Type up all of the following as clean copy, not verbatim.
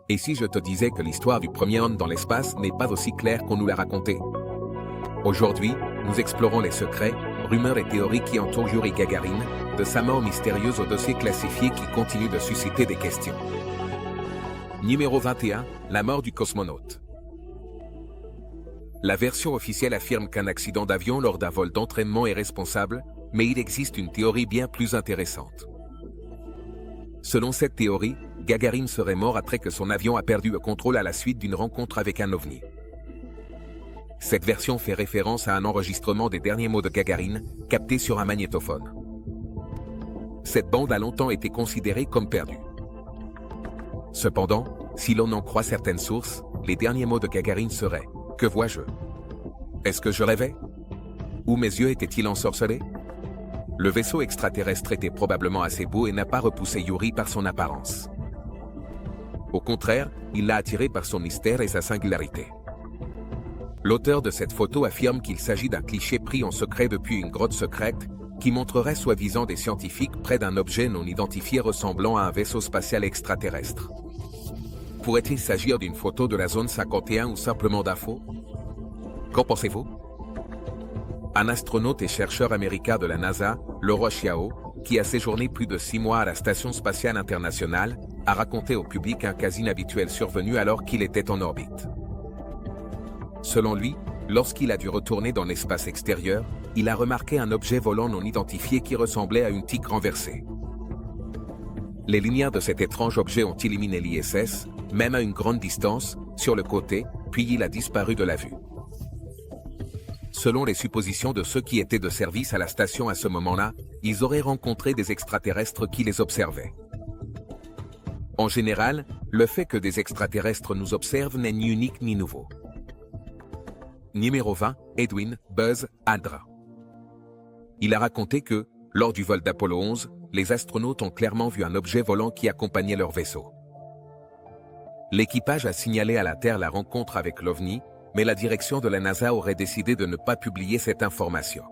Et si je te disais que l'histoire du premier homme dans l'espace n'est pas aussi claire qu'on nous l'a racontée? Aujourd'hui, nous explorons les secrets, rumeurs et théories qui entourent Yuri Gagarin, de sa mort mystérieuse au dossier classifié qui continue de susciter des questions. Numéro 21, la mort du cosmonaute. La version officielle affirme qu'un accident d'avion lors d'un vol d'entraînement est responsable, mais il existe une théorie bien plus intéressante. Selon cette théorie, Gagarin serait mort après que son avion a perdu le contrôle à la suite d'une rencontre avec un ovni. Cette version fait référence à un enregistrement des derniers mots de Gagarin, capté sur un magnétophone. Cette bande a longtemps été considérée comme perdue. Cependant, si l'on en croit certaines sources, les derniers mots de Gagarin seraient « Que vois-je? Est-ce que je rêvais? Ou mes yeux étaient-ils ensorcelés ?» Le vaisseau extraterrestre était probablement assez beau et n'a pas repoussé Yuri par son apparence. Au contraire, il l'a attiré par son mystère et sa singularité. L'auteur de cette photo affirme qu'il s'agit d'un cliché pris en secret depuis une grotte secrète, qui montrerait soi-disant des scientifiques près d'un objet non identifié ressemblant à un vaisseau spatial extraterrestre. Pourrait-il s'agir d'une photo de la zone 51 ou simplement d'infos? Qu'en pensez-vous? Un astronaute et chercheur américain de la NASA, Laura Chiao, qui a séjourné plus de 6 mois à la Station spatiale internationale, a raconté au public un cas inhabituel survenu alors qu'il était en orbite. Selon lui, lorsqu'il a dû retourner dans l'espace extérieur, il a remarqué un objet volant non identifié qui ressemblait à une tique renversée. Les lumières de cet étrange objet ont illuminé l'ISS, même à une grande distance, sur le côté, puis il a disparu de la vue. Selon les suppositions de ceux qui étaient de service à la station à ce moment-là, ils auraient rencontré des extraterrestres qui les observaient. En général, le fait que des extraterrestres nous observent n'est ni unique ni nouveau. Numéro 20, Edwin Buzz Aldrin. Il a raconté que, lors du vol d'Apollo 11, les astronautes ont clairement vu un objet volant qui accompagnait leur vaisseau. L'équipage a signalé à la Terre la rencontre avec l'OVNI, mais la direction de la NASA aurait décidé de ne pas publier cette information.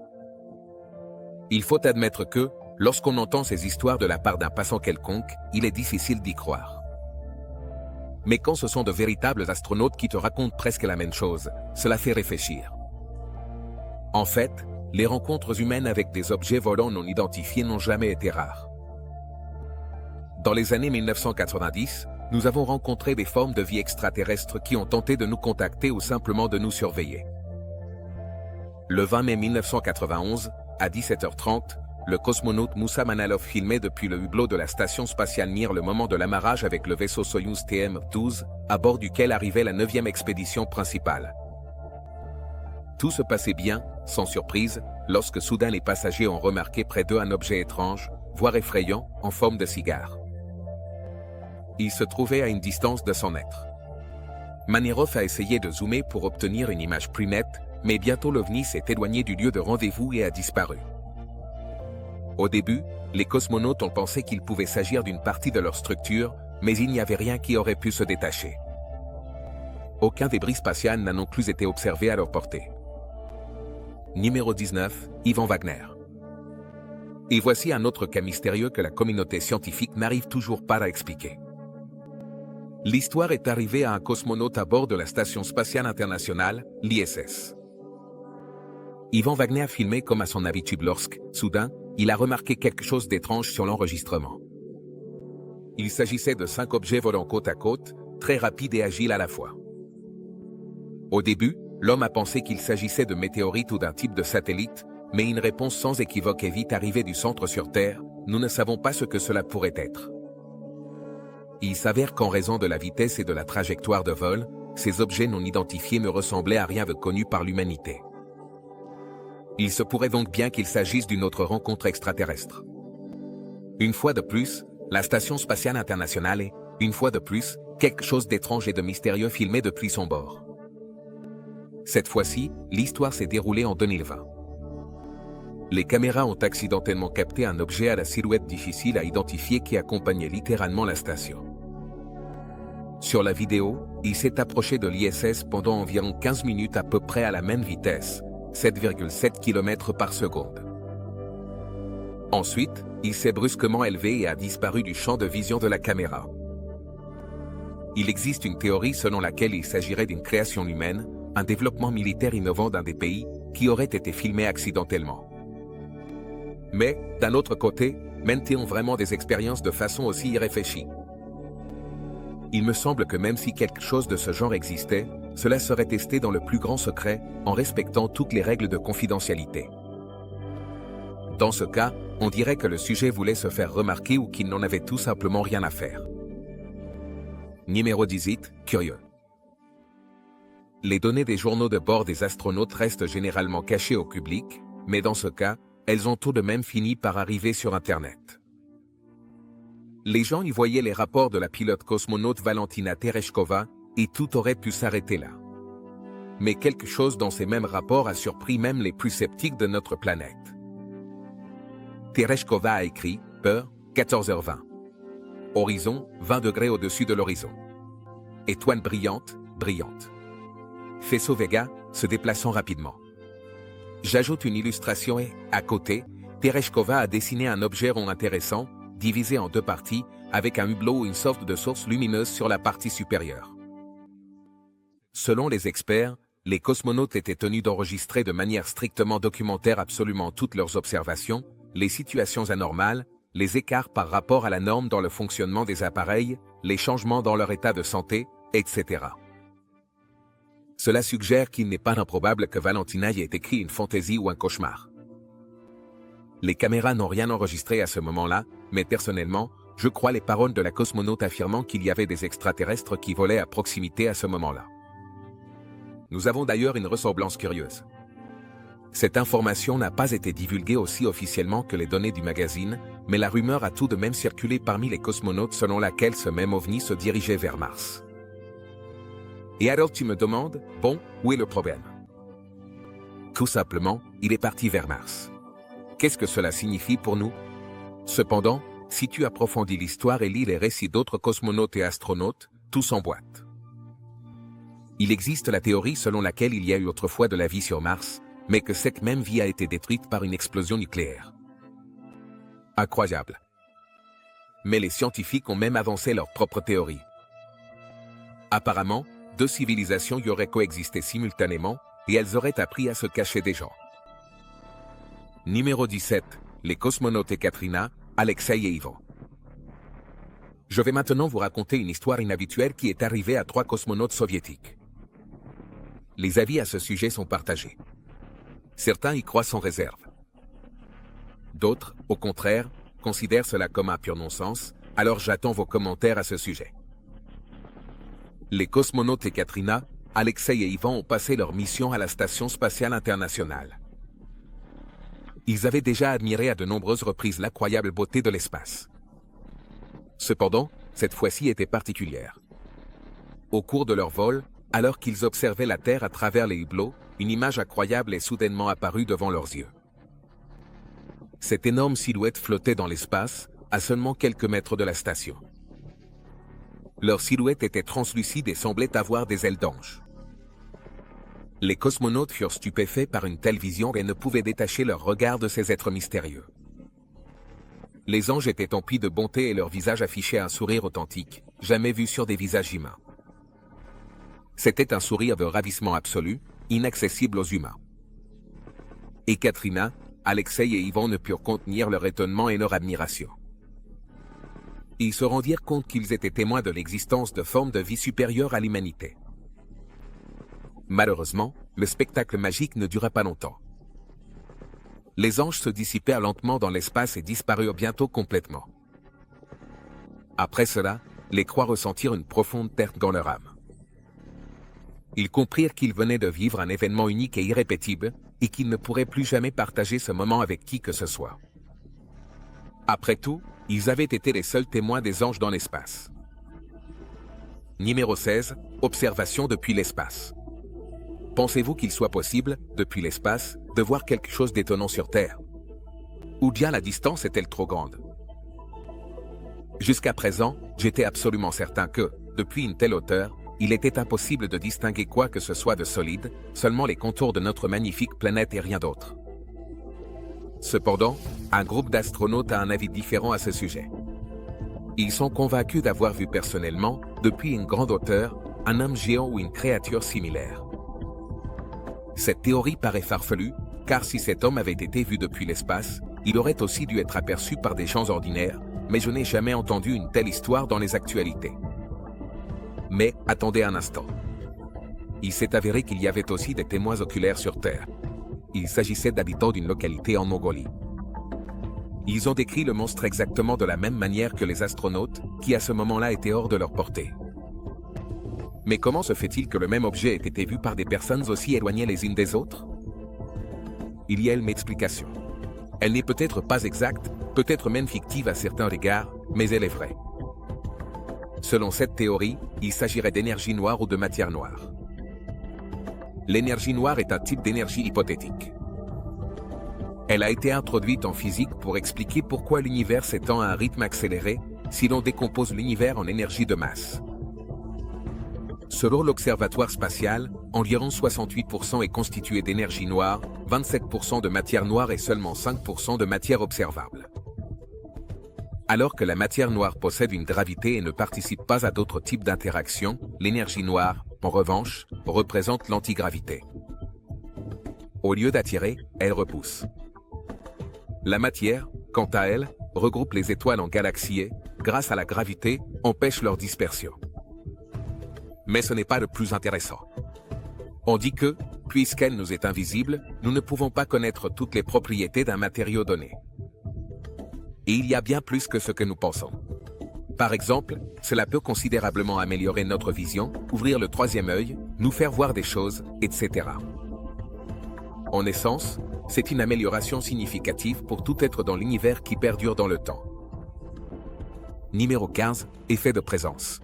Il faut admettre que, lorsqu'on entend ces histoires de la part d'un passant quelconque, il est difficile d'y croire. Mais quand ce sont de véritables astronautes qui te racontent presque la même chose, cela fait réfléchir. En fait, les rencontres humaines avec des objets volants non identifiés n'ont jamais été rares. Dans les années 1990, nous avons rencontré des formes de vie extraterrestres qui ont tenté de nous contacter ou simplement de nous surveiller. Le 20 mai 1991, à 17h30, le cosmonaute Moussa Manalov filmait depuis le hublot de la station spatiale Mir le moment de l'amarrage avec le vaisseau Soyouz TM-12, à bord duquel arrivait la 9e expédition principale. Tout se passait bien, sans surprise, lorsque soudain les passagers ont remarqué près d'eux un objet étrange, voire effrayant, en forme de cigare. Il se trouvait à une distance de 100 mètres. Manirov a essayé de zoomer pour obtenir une image plus nette, mais bientôt l'OVNI s'est éloigné du lieu de rendez-vous et a disparu. Au début, les cosmonautes ont pensé qu'il pouvait s'agir d'une partie de leur structure, mais il n'y avait rien qui aurait pu se détacher. Aucun débris spatial n'a non plus été observé à leur portée. Numéro 19, Ivan Wagner. Et voici un autre cas mystérieux que la communauté scientifique n'arrive toujours pas à expliquer. L'histoire est arrivée à un cosmonaute à bord de la Station spatiale internationale, l'ISS. Ivan Wagner filmait comme à son habitude lorsque, soudain, il a remarqué quelque chose d'étrange sur l'enregistrement. Il s'agissait de 5 objets volant côte à côte, très rapides et agiles à la fois. Au début, l'homme a pensé qu'il s'agissait de météorites ou d'un type de satellite, mais une réponse sans équivoque est vite arrivée du centre sur Terre, nous ne savons pas ce que cela pourrait être. Il s'avère qu'en raison de la vitesse et de la trajectoire de vol, ces objets non identifiés ne ressemblaient à rien de connu par l'humanité. Il se pourrait donc bien qu'il s'agisse d'une autre rencontre extraterrestre. Une fois de plus, la Station spatiale internationale est, une fois de plus, quelque chose d'étrange et de mystérieux filmé depuis son bord. Cette fois-ci, l'histoire s'est déroulée en 2020. Les caméras ont accidentellement capté un objet à la silhouette difficile à identifier qui accompagnait littéralement la station. Sur la vidéo, il s'est approché de l'ISS pendant environ 15 minutes à peu près à la même vitesse, 7,7 km par seconde. Ensuite, il s'est brusquement élevé et a disparu du champ de vision de la caméra. Il existe une théorie selon laquelle il s'agirait d'une création humaine, un développement militaire innovant d'un des pays, qui aurait été filmé accidentellement. Mais, d'un autre côté, mène-t-on vraiment des expériences de façon aussi irréfléchie? Il me semble que même si quelque chose de ce genre existait, cela serait testé dans le plus grand secret, en respectant toutes les règles de confidentialité. Dans ce cas, on dirait que le sujet voulait se faire remarquer ou qu'il n'en avait tout simplement rien à faire. Numéro 18, curieux. Les données des journaux de bord des astronautes restent généralement cachées au public, mais dans ce cas, elles ont tout de même fini par arriver sur Internet. Les gens y voyaient les rapports de la pilote cosmonaute Valentina Tereshkova, et tout aurait pu s'arrêter là. Mais quelque chose dans ces mêmes rapports a surpris même les plus sceptiques de notre planète. Tereshkova a écrit « Peur, 14h20 ». Horizon, 20 degrés au-dessus de l'horizon. Étoile brillante, brillante. Faisceau Vega, se déplaçant rapidement. J'ajoute une illustration et, à côté, Tereshkova a dessiné un objet rond intéressant, divisé en deux parties, avec un hublot ou une sorte de source lumineuse sur la partie supérieure. Selon les experts, les cosmonautes étaient tenus d'enregistrer de manière strictement documentaire absolument toutes leurs observations, les situations anormales, les écarts par rapport à la norme dans le fonctionnement des appareils, les changements dans leur état de santé, etc. Cela suggère qu'il n'est pas improbable que Valentina y ait écrit une fantaisie ou un cauchemar. Les caméras n'ont rien enregistré à ce moment-là, mais personnellement, je crois les paroles de la cosmonaute affirmant qu'il y avait des extraterrestres qui volaient à proximité à ce moment-là. Nous avons d'ailleurs une ressemblance curieuse. Cette information n'a pas été divulguée aussi officiellement que les données du magazine, mais la rumeur a tout de même circulé parmi les cosmonautes selon laquelle ce même ovni se dirigeait vers Mars. Et alors tu me demandes, bon, où est le problème? Tout simplement, il est parti vers Mars. Qu'est-ce que cela signifie pour nous? Cependant, si tu approfondis l'histoire et lis les récits d'autres cosmonautes et astronautes, tout s'emboîte. Il existe la théorie selon laquelle il y a eu autrefois de la vie sur Mars, mais que cette même vie a été détruite par une explosion nucléaire. Incroyable. Mais les scientifiques ont même avancé leur propre théorie. Apparemment, deux civilisations y auraient coexisté simultanément, et elles auraient appris à se cacher des gens. Numéro 17. Les cosmonautes Ekaterina, Alexei et Ivan. Je vais maintenant vous raconter une histoire inhabituelle qui est arrivée à 3 cosmonautes soviétiques. Les avis à ce sujet sont partagés. Certains y croient sans réserve. D'autres, au contraire, considèrent cela comme un pur non-sens, alors j'attends vos commentaires à ce sujet. Les cosmonautes Ekaterina, Alexei et Ivan ont passé leur mission à la Station spatiale internationale. Ils avaient déjà admiré à de nombreuses reprises l'incroyable beauté de l'espace. Cependant, cette fois-ci était particulière. Au cours de leur vol, alors qu'ils observaient la Terre à travers les hublots, une image incroyable est soudainement apparue devant leurs yeux. Cette énorme silhouette flottait dans l'espace, à seulement quelques mètres de la station. Leur silhouette était translucide et semblait avoir des ailes d'ange. Les cosmonautes furent stupéfaits par une telle vision et ne pouvaient détacher leur regard de ces êtres mystérieux. Les anges étaient emplis de bonté et leur visage affichait un sourire authentique, jamais vu sur des visages humains. C'était un sourire de ravissement absolu, inaccessible aux humains. Ekaterina, Alexei et Ivan ne purent contenir leur étonnement et leur admiration. Ils se rendirent compte qu'ils étaient témoins de l'existence de formes de vie supérieures à l'humanité. Malheureusement, le spectacle magique ne dura pas longtemps. Les anges se dissipèrent lentement dans l'espace et disparurent bientôt complètement. Après cela, les croix ressentirent une profonde perte dans leur âme. Ils comprirent qu'ils venaient de vivre un événement unique et irrépétible, et qu'ils ne pourraient plus jamais partager ce moment avec qui que ce soit. Après tout, ils avaient été les seuls témoins des anges dans l'espace. Numéro 16. Observation depuis l'espace. Pensez-vous qu'il soit possible, depuis l'espace, de voir quelque chose d'étonnant sur Terre? Ou bien la distance est-elle trop grande? Jusqu'à présent, j'étais absolument certain que, depuis une telle hauteur, il était impossible de distinguer quoi que ce soit de solide, seulement les contours de notre magnifique planète et rien d'autre. Cependant, un groupe d'astronautes a un avis différent à ce sujet. Ils sont convaincus d'avoir vu personnellement, depuis une grande hauteur, un homme géant ou une créature similaire. Cette théorie paraît farfelue, car si cet homme avait été vu depuis l'espace, il aurait aussi dû être aperçu par des gens ordinaires, mais je n'ai jamais entendu une telle histoire dans les actualités. Mais, attendez un instant. Il s'est avéré qu'il y avait aussi des témoins oculaires sur Terre. Il s'agissait d'habitants d'une localité en Mongolie. Ils ont décrit le monstre exactement de la même manière que les astronautes, qui à ce moment-là étaient hors de leur portée. Mais comment se fait-il que le même objet ait été vu par des personnes aussi éloignées les unes des autres? Il y a une explication. Elle n'est peut-être pas exacte, peut-être même fictive à certains égards, mais elle est vraie. Selon cette théorie, il s'agirait d'énergie noire ou de matière noire. L'énergie noire est un type d'énergie hypothétique. Elle a été introduite en physique pour expliquer pourquoi l'univers s'étend à un rythme accéléré si l'on décompose l'univers en énergie de masse. Selon l'Observatoire spatial, environ 68% est constitué d'énergie noire, 27% de matière noire et seulement 5% de matière observable. Alors que la matière noire possède une gravité et ne participe pas à d'autres types d'interactions, l'énergie noire, en revanche, représente l'antigravité. Au lieu d'attirer, elle repousse. La matière, quant à elle, regroupe les étoiles en galaxies et, grâce à la gravité, empêche leur dispersion. Mais ce n'est pas le plus intéressant. On dit que, puisqu'elle nous est invisible, nous ne pouvons pas connaître toutes les propriétés d'un matériau donné. Et il y a bien plus que ce que nous pensons. Par exemple, cela peut considérablement améliorer notre vision, ouvrir le troisième œil, nous faire voir des choses, etc. En essence, c'est une amélioration significative pour tout être dans l'univers qui perdure dans le temps. Numéro 15, effet de présence.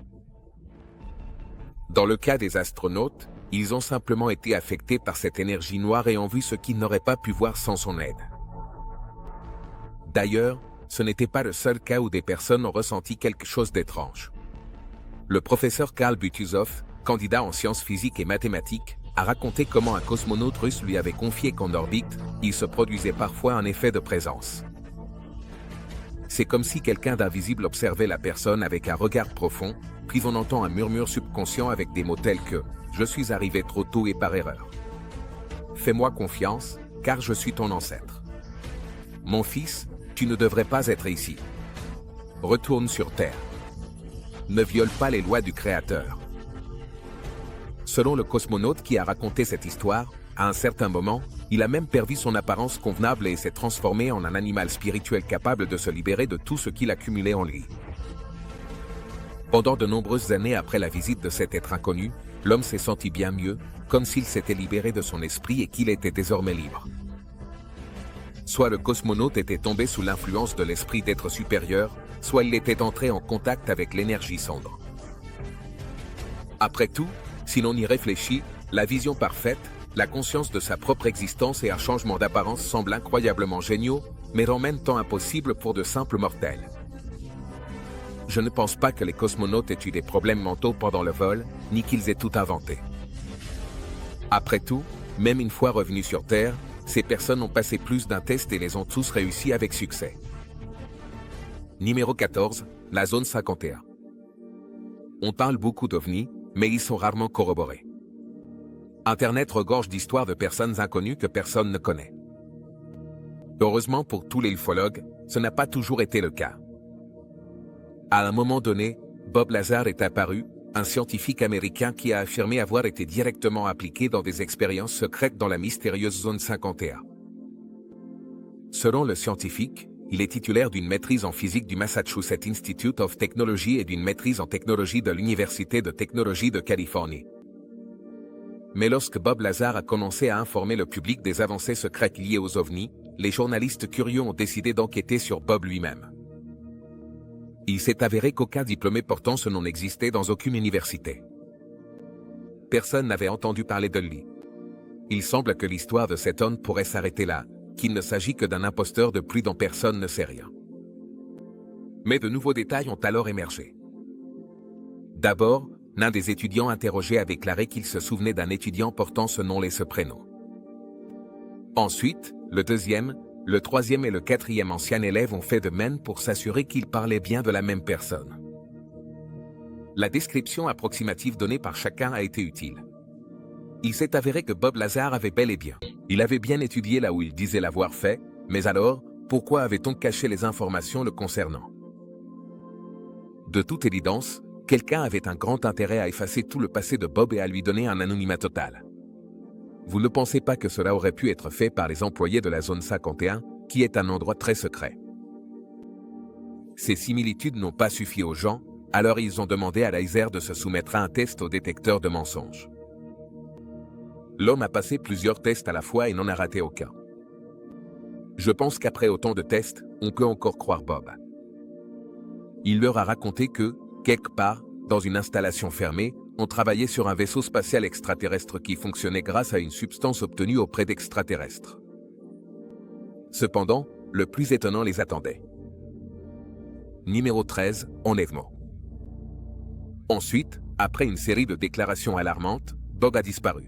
Dans le cas des astronautes, ils ont simplement été affectés par cette énergie noire et ont vu ce qu'ils n'auraient pas pu voir sans son aide. D'ailleurs, ce n'était pas le seul cas où des personnes ont ressenti quelque chose d'étrange. Le professeur Karl Butysov, candidat en sciences physiques et mathématiques, a raconté comment un cosmonaute russe lui avait confié qu'en orbite, il se produisait parfois un effet de présence. C'est comme si quelqu'un d'invisible observait la personne avec un regard profond, puis on entend un murmure subconscient avec des mots tels que « Je suis arrivé trop tôt et par erreur. Fais-moi confiance, car je suis ton ancêtre. Mon fils, tu ne devrais pas être ici. Retourne sur Terre. Ne viole pas les lois du Créateur. » Selon le cosmonaute qui a raconté cette histoire, à un certain moment, il a même perdu son apparence convenable et s'est transformé en un animal spirituel capable de se libérer de tout ce qu'il accumulait en lui. Pendant de nombreuses années après la visite de cet être inconnu, l'homme s'est senti bien mieux, comme s'il s'était libéré de son esprit et qu'il était désormais libre. Soit le cosmonaute était tombé sous l'influence de l'esprit d'être supérieur, soit il était entré en contact avec l'énergie sombre. Après tout, si l'on y réfléchit, la vision parfaite, la conscience de sa propre existence et un changement d'apparence semblent incroyablement géniaux, mais en même temps impossibles pour de simples mortels. Je ne pense pas que les cosmonautes aient eu des problèmes mentaux pendant le vol, ni qu'ils aient tout inventé. Après tout, même une fois revenus sur Terre, ces personnes ont passé plus d'un test et les ont tous réussi avec succès. Numéro 14, la zone 51. On parle beaucoup d'OVNI, mais ils sont rarement corroborés. Internet regorge d'histoires de personnes inconnues que personne ne connaît. Heureusement pour tous les ufologues, ce n'a pas toujours été le cas. À un moment donné, Bob Lazar est apparu, un scientifique américain qui a affirmé avoir été directement impliqué dans des expériences secrètes dans la mystérieuse zone 51. Selon le scientifique, il est titulaire d'une maîtrise en physique du Massachusetts Institute of Technology et d'une maîtrise en technologie de l'Université de technologie de Californie. Mais lorsque Bob Lazar a commencé à informer le public des avancées secrètes liées aux ovnis, les journalistes curieux ont décidé d'enquêter sur Bob lui-même. Il s'est avéré qu'aucun diplômé portant ce nom n'existait dans aucune université. Personne n'avait entendu parler de lui. Il semble que l'histoire de cet homme pourrait s'arrêter là, qu'il ne s'agit que d'un imposteur de plus dont personne ne sait rien. Mais de nouveaux détails ont alors émergé. D'abord, l'un des étudiants interrogés a déclaré qu'il se souvenait d'un étudiant portant ce nom et ce prénom. Ensuite, le deuxième, Le troisième et le quatrième ancien élève ont fait de même pour s'assurer qu'ils parlaient bien de la même personne. La description approximative donnée par chacun a été utile. Il s'est avéré que Bob Lazar avait bel et bien. Il avait bien étudié là où il disait l'avoir fait, mais alors, pourquoi avait-on caché les informations le concernant? De toute évidence, quelqu'un avait un grand intérêt à effacer tout le passé de Bob et à lui donner un anonymat total. Vous ne pensez pas que cela aurait pu être fait par les employés de la zone 51, qui est un endroit très secret? Ces similitudes n'ont pas suffi aux gens, alors ils ont demandé à Laser de se soumettre à un test au détecteur de mensonges. L'homme a passé plusieurs tests à la fois et n'en a raté aucun. Je pense qu'après autant de tests, on peut encore croire Bob. Il leur a raconté que, quelque part, dans une installation fermée, on travaillait sur un vaisseau spatial extraterrestre qui fonctionnait grâce à une substance obtenue auprès d'extraterrestres. Cependant, le plus étonnant les attendait. Numéro 13, enlèvement. Ensuite, après une série de déclarations alarmantes, Bob a disparu.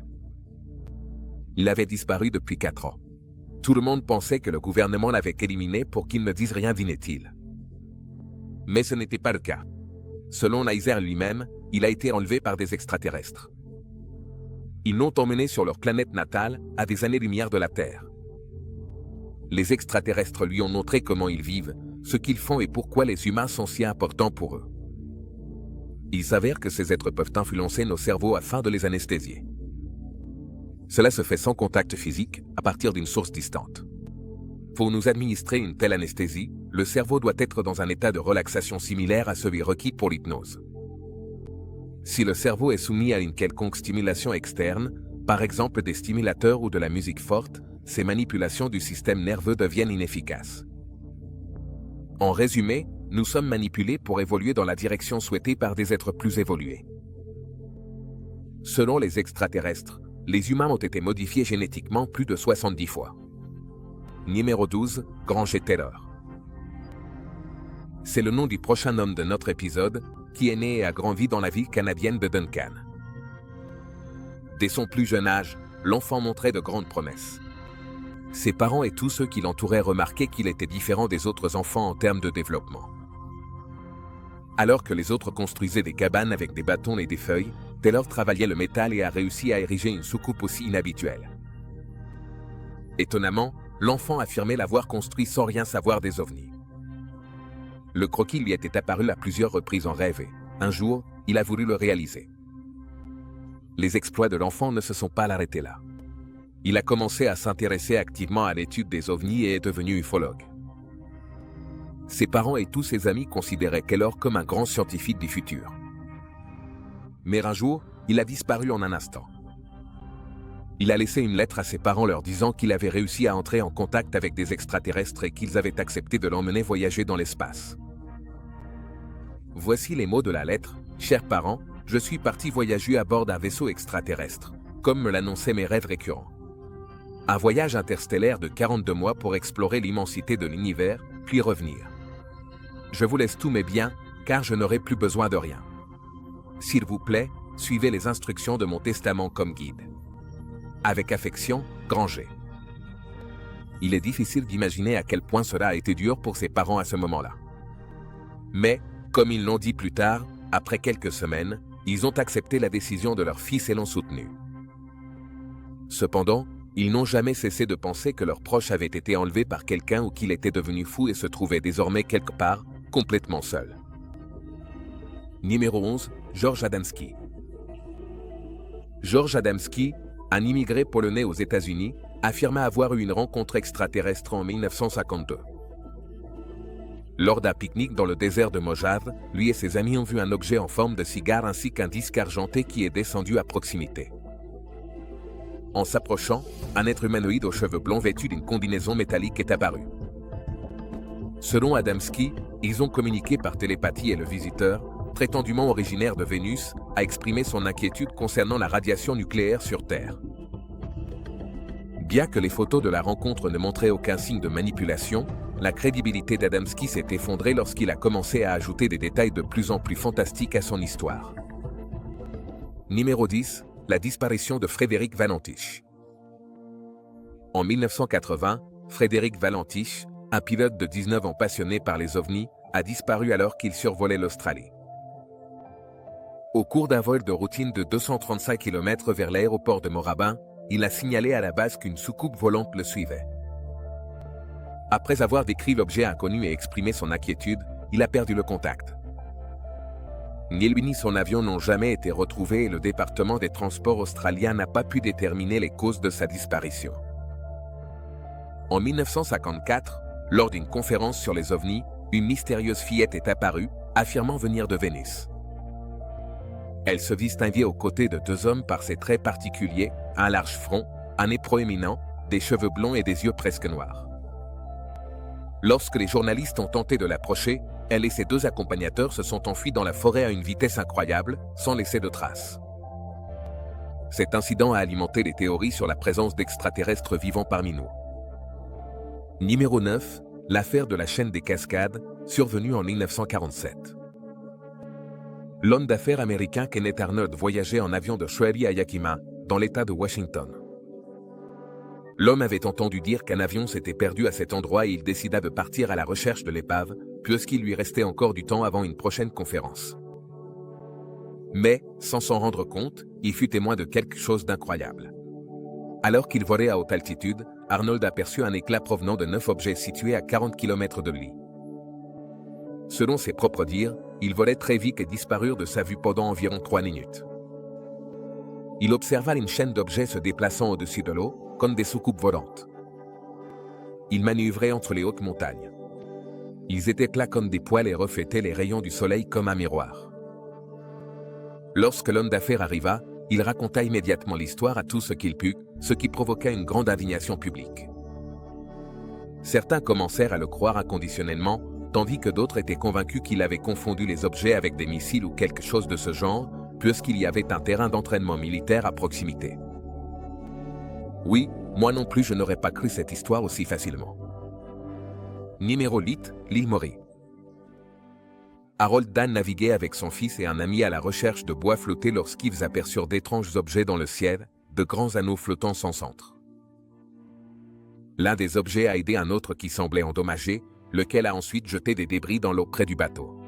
Il avait disparu depuis 4 ans. Tout le monde pensait que le gouvernement l'avait éliminé pour qu'il ne dise rien d'inutile. Mais ce n'était pas le cas. Selon Laser lui-même, il a été enlevé par des extraterrestres. Ils l'ont emmené sur leur planète natale, à des années-lumière de la Terre. Les extraterrestres lui ont montré comment ils vivent, ce qu'ils font et pourquoi les humains sont si importants pour eux. Il s'avère que ces êtres peuvent influencer nos cerveaux afin de les anesthésier. Cela se fait sans contact physique, à partir d'une source distante. Pour nous administrer une telle anesthésie, le cerveau doit être dans un état de relaxation similaire à celui requis pour l'hypnose. Si le cerveau est soumis à une quelconque stimulation externe, par exemple des stimulateurs ou de la musique forte, ces manipulations du système nerveux deviennent inefficaces. En résumé, nous sommes manipulés pour évoluer dans la direction souhaitée par des êtres plus évolués. Selon les extraterrestres, les humains ont été modifiés génétiquement plus de 70 fois. Numéro 12, Granger Taylor. C'est le nom du prochain homme de notre épisode, qui est né et a grandi dans la ville canadienne de Duncan. Dès son plus jeune âge, l'enfant montrait de grandes promesses. Ses parents et tous ceux qui l'entouraient remarquaient qu'il était différent des autres enfants en termes de développement. Alors que les autres construisaient des cabanes avec des bâtons et des feuilles, Taylor travaillait le métal et a réussi à ériger une soucoupe aussi inhabituelle. Étonnamment, l'enfant affirmait l'avoir construit sans rien savoir des ovnis. Le croquis lui était apparu à plusieurs reprises en rêve et, un jour, il a voulu le réaliser. Les exploits de l'enfant ne se sont pas arrêtés là. Il a commencé à s'intéresser activement à l'étude des ovnis et est devenu ufologue. Ses parents et tous ses amis considéraient Taylor comme un grand scientifique du futur. Mais un jour, il a disparu en un instant. Il a laissé une lettre à ses parents leur disant qu'il avait réussi à entrer en contact avec des extraterrestres et qu'ils avaient accepté de l'emmener voyager dans l'espace. Voici les mots de la lettre. « Chers parents, je suis parti voyager à bord d'un vaisseau extraterrestre, comme me l'annonçaient mes rêves récurrents. Un voyage interstellaire de 42 mois pour explorer l'immensité de l'univers, puis revenir. Je vous laisse tous mes biens, car je n'aurai plus besoin de rien. S'il vous plaît, suivez les instructions de mon testament comme guide. Avec affection, Granger. » Il est difficile d'imaginer à quel point cela a été dur pour ses parents à ce moment-là. Mais, comme ils l'ont dit plus tard, après quelques semaines, ils ont accepté la décision de leur fils et l'ont soutenu. Cependant, ils n'ont jamais cessé de penser que leur proche avait été enlevé par quelqu'un ou qu'il était devenu fou et se trouvait désormais quelque part, complètement seul. Numéro 11, George Adamski. George Adamski, un immigré polonais aux États-Unis, affirma avoir eu une rencontre extraterrestre en 1952. Lors d'un pique-nique dans le désert de Mojave, lui et ses amis ont vu un objet en forme de cigare ainsi qu'un disque argenté qui est descendu à proximité. En s'approchant, un être humanoïde aux cheveux blonds vêtu d'une combinaison métallique est apparu. Selon Adamski, ils ont communiqué par télépathie et le visiteur, prétendument originaire de Vénus, a exprimé son inquiétude concernant la radiation nucléaire sur Terre. Bien que les photos de la rencontre ne montraient aucun signe de manipulation, la crédibilité d'Adamski s'est effondrée lorsqu'il a commencé à ajouter des détails de plus en plus fantastiques à son histoire. Numéro 10, la disparition de Frédéric Van Antich. En 1980, Frédéric Valentich, un pilote de 19 ans passionné par les ovnis, a disparu alors qu'il survolait l'Australie. Au cours d'un vol de routine de 235 km vers l'aéroport de Moorabbin, il a signalé à la base qu'une soucoupe volante le suivait. Après avoir décrit l'objet inconnu et exprimé son inquiétude, il a perdu le contact. Ni lui ni son avion n'ont jamais été retrouvés et le département des transports australien n'a pas pu déterminer les causes de sa disparition. En 1954, lors d'une conférence sur les ovnis, une mystérieuse fillette est apparue, affirmant venir de Vénus. Elle se distinguait aux côtés de deux hommes par ses traits particuliers, un large front, un nez proéminent, des cheveux blonds et des yeux presque noirs. Lorsque les journalistes ont tenté de l'approcher, elle et ses deux accompagnateurs se sont enfuis dans la forêt à une vitesse incroyable, sans laisser de traces. Cet incident a alimenté les théories sur la présence d'extraterrestres vivants parmi nous. Numéro 9, l'affaire de la chaîne des Cascades, survenue en 1947. L'homme d'affaires américain Kenneth Arnold voyageait en avion de Shrevey à Yakima, dans l'État de Washington. L'homme avait entendu dire qu'un avion s'était perdu à cet endroit et il décida de partir à la recherche de l'épave, puisqu'il lui restait encore du temps avant une prochaine conférence. Mais, sans s'en rendre compte, il fut témoin de quelque chose d'incroyable. Alors qu'il volait à haute altitude, Arnold aperçut un éclat provenant de 9 objets situés à 40 km de lui. Selon ses propres dires, ils volaient très vite et disparurent de sa vue pendant environ 3 minutes. Il observa une chaîne d'objets se déplaçant au-dessus de l'eau, comme des soucoupes volantes. Ils manœuvraient entre les hautes montagnes. Ils étaient plats comme des poils et reflétaient les rayons du soleil comme un miroir. Lorsque l'homme d'affaires arriva, il raconta immédiatement l'histoire à tout ce qu'il put, ce qui provoqua une grande indignation publique. Certains commencèrent à le croire inconditionnellement, tandis que d'autres étaient convaincus qu'il avait confondu les objets avec des missiles ou quelque chose de ce genre, puisqu'il y avait un terrain d'entraînement militaire à proximité. Oui, moi non plus je n'aurais pas cru cette histoire aussi facilement. Numéro 8, l'île Maury. Harold Dan naviguait avec son fils et un ami à la recherche de bois flottés lorsqu'ils aperçurent d'étranges objets dans le ciel, de grands anneaux flottants sans centre. L'un des objets a aidé un autre qui semblait endommagé, lequel a ensuite jeté des débris dans l'eau près du bateau.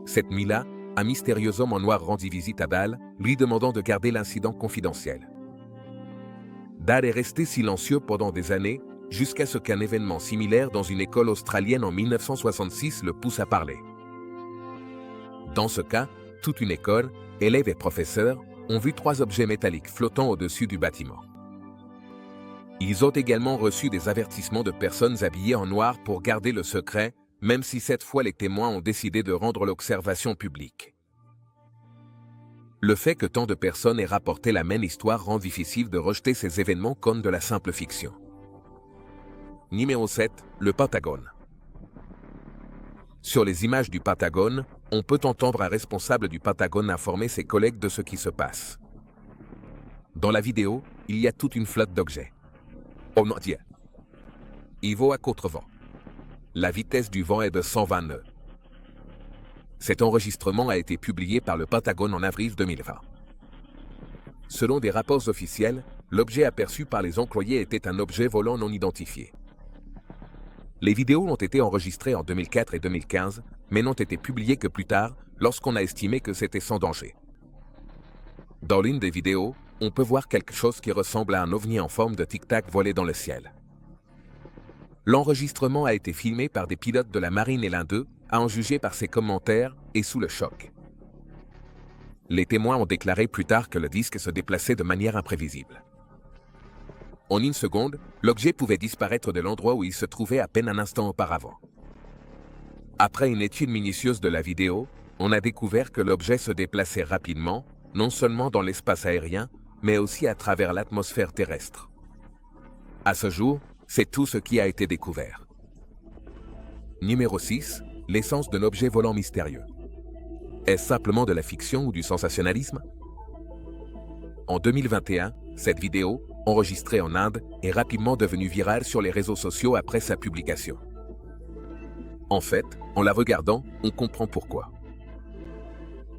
Cette nuit-là, un mystérieux homme en noir rendit visite à Dal, lui demandant de garder l'incident confidentiel. Dal est resté silencieux pendant des années, jusqu'à ce qu'un événement similaire dans une école australienne en 1966 le pousse à parler. Dans ce cas, toute une école, élèves et professeurs, ont vu 3 objets métalliques flottant au-dessus du bâtiment. Ils ont également reçu des avertissements de personnes habillées en noir pour garder le secret, même si cette fois les témoins ont décidé de rendre l'observation publique. Le fait que tant de personnes aient rapporté la même histoire rend difficile de rejeter ces événements comme de la simple fiction. Numéro 7, le Pentagone. Sur les images du Pentagone, on peut entendre un responsable du Pentagone informer ses collègues de ce qui se passe. Dans la vidéo, il y a toute une flotte d'objets. Oh mon Dieu! Il vaut à contre-vent. La vitesse du vent est de 120 nœuds. Cet enregistrement a été publié par le Pentagone en avril 2020. Selon des rapports officiels, l'objet aperçu par les employés était un objet volant non identifié. Les vidéos ont été enregistrées en 2004 et 2015, mais n'ont été publiées que plus tard, lorsqu'on a estimé que c'était sans danger. Dans l'une des vidéos, on peut voir quelque chose qui ressemble à un ovni en forme de tic-tac voler dans le ciel. L'enregistrement a été filmé par des pilotes de la marine et l'un d'eux, à en juger par ses commentaires, est sous le choc. Les témoins ont déclaré plus tard que le disque se déplaçait de manière imprévisible. En une seconde, l'objet pouvait disparaître de l'endroit où il se trouvait à peine un instant auparavant. Après une étude minutieuse de la vidéo, on a découvert que l'objet se déplaçait rapidement, non seulement dans l'espace aérien, mais aussi à travers l'atmosphère terrestre. À ce jour, c'est tout ce qui a été découvert. Numéro 6, l'essence d'un objet volant mystérieux. Est-ce simplement de la fiction ou du sensationnalisme? En 2021, cette vidéo, enregistrée en Inde, est rapidement devenue virale sur les réseaux sociaux après sa publication. En fait, en la regardant, on comprend pourquoi.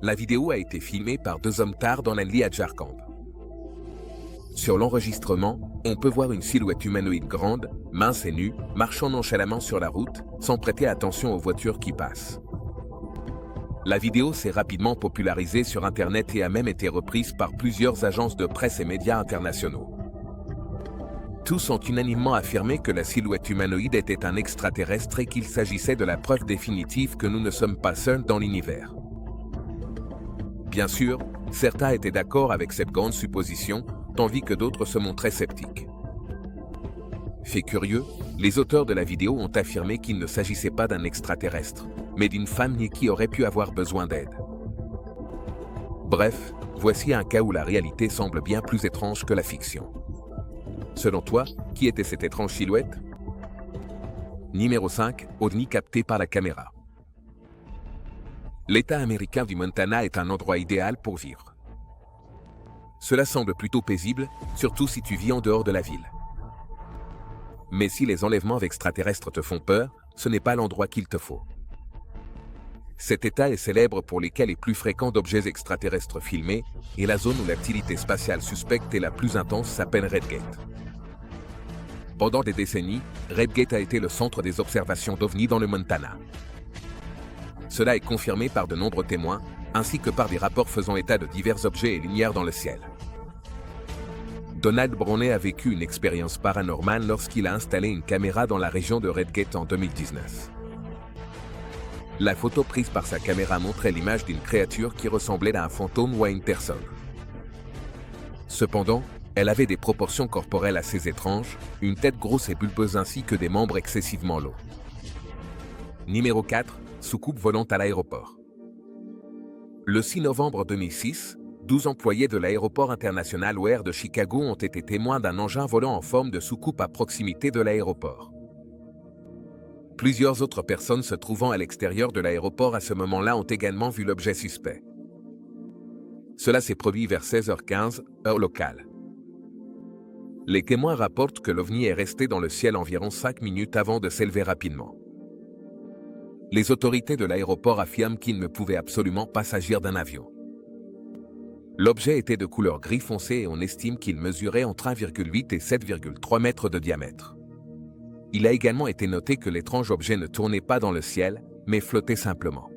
La vidéo a été filmée par 2 hommes tard dans l'India à Jharkhand. Sur l'enregistrement, on peut voir une silhouette humanoïde grande, mince et nue, marchant nonchalamment sur la route, sans prêter attention aux voitures qui passent. La vidéo s'est rapidement popularisée sur Internet et a même été reprise par plusieurs agences de presse et médias internationaux. Tous ont unanimement affirmé que la silhouette humanoïde était un extraterrestre et qu'il s'agissait de la preuve définitive que nous ne sommes pas seuls dans l'univers. Bien sûr, certains étaient d'accord avec cette grande supposition, tandis que d'autres se montraient sceptiques. Fait curieux, les auteurs de la vidéo ont affirmé qu'il ne s'agissait pas d'un extraterrestre, mais d'une femme née qui aurait pu avoir besoin d'aide. Bref, voici un cas où la réalité semble bien plus étrange que la fiction. Selon toi, qui était cette étrange silhouette? Numéro 5. OVNI capté par la caméra. L'État américain du Montana est un endroit idéal pour vivre. Cela semble plutôt paisible, surtout si tu vis en dehors de la ville. Mais si les enlèvements extraterrestres te font peur, ce n'est pas l'endroit qu'il te faut. Cet État est célèbre pour les cas les plus fréquents d'objets extraterrestres filmés, et la zone où l'activité spatiale suspecte est la plus intense s'appelle Redgate. Pendant des décennies, Redgate a été le centre des observations d'OVNI dans le Montana. Cela est confirmé par de nombreux témoins, ainsi que par des rapports faisant état de divers objets et lumières dans le ciel. Donald Browne a vécu une expérience paranormale lorsqu'il a installé une caméra dans la région de Redgate en 2019. La photo prise par sa caméra montrait l'image d'une créature qui ressemblait à un fantôme ou à une personne. Cependant, elle avait des proportions corporelles assez étranges, une tête grosse et bulbeuse ainsi que des membres excessivement longs. Numéro 4. Soucoupe volante à l'aéroport. Le 6 novembre 2006, 12 employés de l'aéroport international O'Hare de Chicago ont été témoins d'un engin volant en forme de soucoupe à proximité de l'aéroport. Plusieurs autres personnes se trouvant à l'extérieur de l'aéroport à ce moment-là ont également vu l'objet suspect. Cela s'est produit vers 16h15, heure locale. Les témoins rapportent que l'OVNI est resté dans le ciel environ 5 minutes avant de s'élever rapidement. Les autorités de l'aéroport affirment qu'il ne pouvait absolument pas s'agir d'un avion. L'objet était de couleur gris foncé et on estime qu'il mesurait entre 1,8 et 7,3 mètres de diamètre. Il a également été noté que l'étrange objet ne tournait pas dans le ciel, mais flottait simplement.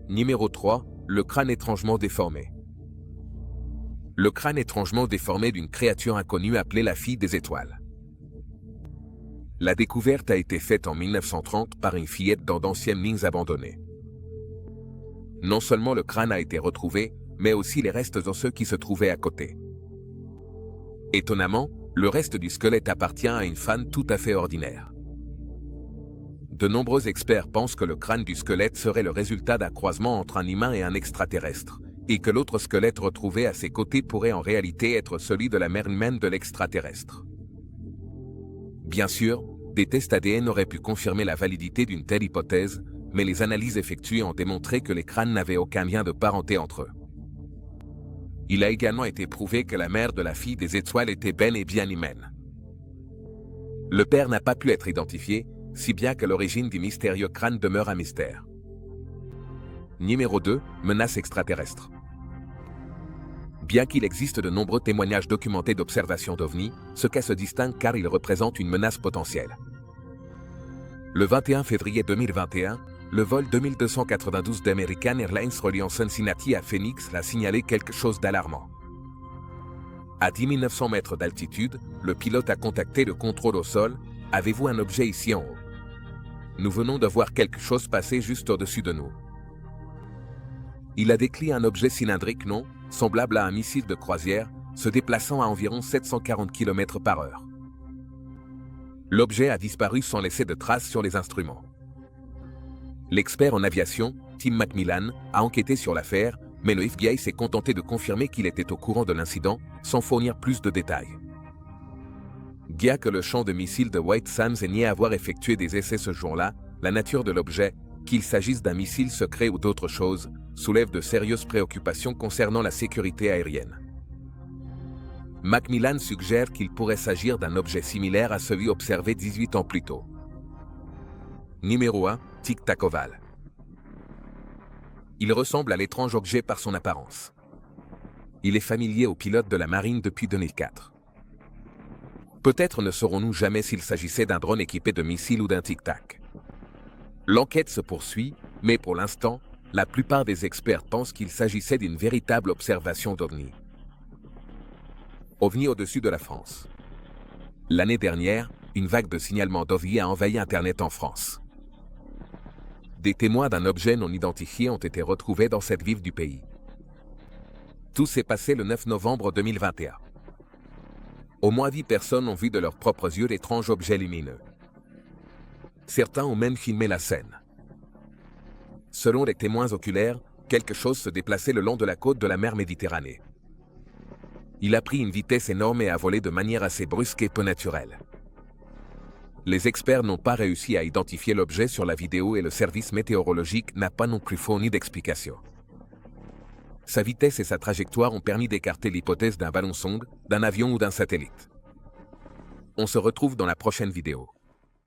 Numéro 3. Le crâne étrangement déformé. Le crâne étrangement déformé d'une créature inconnue appelée la fille des étoiles. La découverte a été faite en 1930 par une fillette dans d'anciennes mines abandonnées. Non seulement le crâne a été retrouvé, mais aussi les restes osseux qui se trouvaient à côté. Étonnamment, le reste du squelette appartient à une femme tout à fait ordinaire. De nombreux experts pensent que le crâne du squelette serait le résultat d'un croisement entre un humain et un extraterrestre, et que l'autre squelette retrouvé à ses côtés pourrait en réalité être celui de la mère humaine de l'extraterrestre. Bien sûr, des tests ADN auraient pu confirmer la validité d'une telle hypothèse, mais les analyses effectuées ont démontré que les crânes n'avaient aucun lien de parenté entre eux. Il a également été prouvé que la mère de la fille des étoiles était bel et bien humaine. Le père n'a pas pu être identifié, si bien que l'origine du mystérieux crâne demeure un mystère. Numéro 2. Menace extraterrestre. Bien qu'il existe de nombreux témoignages documentés d'observations d'OVNI, ce cas se distingue car il représente une menace potentielle. Le 21 février 2021, le vol 2292 d'American Airlines reliant Cincinnati à Phoenix a signalé quelque chose d'alarmant. À 10 900 mètres d'altitude, le pilote a contacté le contrôle au sol. « Avez-vous un objet ici en haut? Nous venons de voir quelque chose passer juste au-dessus de nous. » Il a décrit un objet cylindrique non, semblable à un missile de croisière, se déplaçant à environ 740 km/h. L'objet a disparu sans laisser de traces sur les instruments. L'expert en aviation, Tim McMillan, a enquêté sur l'affaire, mais le FBI s'est contenté de confirmer qu'il était au courant de l'incident, sans fournir plus de détails. Bien que le champ de missiles de White Sands ait nié avoir effectué des essais ce jour-là, la nature de l'objet, qu'il s'agisse d'un missile secret ou d'autre chose, soulève de sérieuses préoccupations concernant la sécurité aérienne. McMillan suggère qu'il pourrait s'agir d'un objet similaire à celui observé 18 ans plus tôt. Numéro 1. Tic Tac ovale. Il ressemble à l'étrange objet par son apparence. Il est familier aux pilotes de la marine depuis 2004. Peut-être ne saurons-nous jamais s'il s'agissait d'un drone équipé de missiles ou d'un tic-tac. L'enquête se poursuit, mais pour l'instant, la plupart des experts pensent qu'il s'agissait d'une véritable observation d'OVNI. OVNI au-dessus de la France. L'année dernière, une vague de signalements d'OVNI a envahi Internet en France. Des témoins d'un objet non identifié ont été retrouvés dans cette ville du pays. Tout s'est passé le 9 novembre 2021. Au moins 10 personnes ont vu de leurs propres yeux l'étrange objet lumineux. Certains ont même filmé la scène. Selon les témoins oculaires, quelque chose se déplaçait le long de la côte de la mer Méditerranée. Il a pris une vitesse énorme et a volé de manière assez brusque et peu naturelle. Les experts n'ont pas réussi à identifier l'objet sur la vidéo et le service météorologique n'a pas non plus fourni d'explication. Sa vitesse et sa trajectoire ont permis d'écarter l'hypothèse d'un ballon-sonde, d'un avion ou d'un satellite. On se retrouve dans la prochaine vidéo.